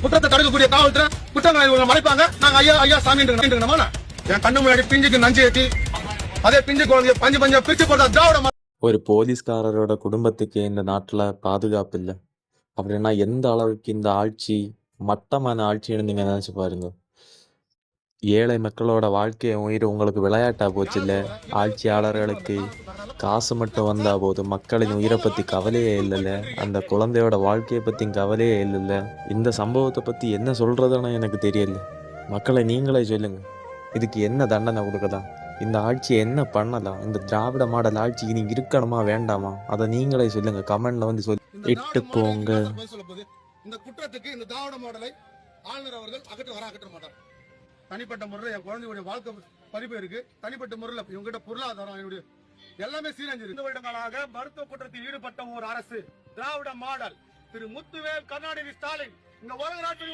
குற்றத்தை தடுக்கக்கூடிய காவல்துறை குற்றங்களை மறைப்பாங்க. நாங்க ஐயா ஐயா சாமி என் கண்ணு முன்னாடி பிஞ்சுக்கு நஞ்சு ஏற்றி அதே பிஞ்சு குழந்தைய பஞ்சு பஞ்சா பிரிச்சு போட்டா திராவிட. ஒரு போலீஸ்காரரோட குடும்பத்துக்கு இந்த நாட்டுல பாதுகாப்பு இல்லை அப்படின்னா எந்த அளவுக்கு இந்த ஆட்சி மட்டமான ஆட்சின்னு நீங்க நினைச்சு பாருங்க. ஏழை மக்களோட வாழ்க்கையை உயிர் உங்களுக்கு விளையாட்டா போச்சு இல்ல. ஆட்சியாளர்களுக்கு காசு மட்டும் வந்தா போதும், மக்களின் உயிரை பத்தி கவலையே இல்லைல்ல, அந்த குழந்தையோட வாழ்க்கையை பத்தி கவலையே இல்லைல்ல. இந்த சம்பவத்தை பத்தி என்ன சொல்றதுன்னு எனக்கு தெரியல. மக்களை நீங்களே சொல்லுங்க, இதுக்கு என்ன தண்டனை கொடுக்கலாம், இந்த ஆட்சி என்ன பண்ணலாம், இந்த திராவிட மாடல் ஆட்சிக்கு நீங்க இருக்கணுமா வேண்டாமா, அதை நீங்களே சொல்லுங்க. கமெண்ட்ல வந்து இட்டு போங்க. இந்த குற்றத்துக்கு இந்த திராவிட மாடலை ஆளுநர் அவர்கள் அகற்ற மாட்டார். தனிப்பட்ட முறையில் என் குழந்தையுடைய வாழ்க்கை பதிவு இருக்கு. தனிப்பட்ட முறையில் இவங்ககிட்ட பொருளாதாரம் என்னுடைய எல்லாமே சீரழிஞ்சு. 2 வருடங்களாக மருத்துவ குற்றத்தில் ஈடுபட்ட ஒரு அரசு திராவிட மாடல் திரு முத்துவேல் கருணாநிதி ஸ்டாலின் இந்த வரலாற்று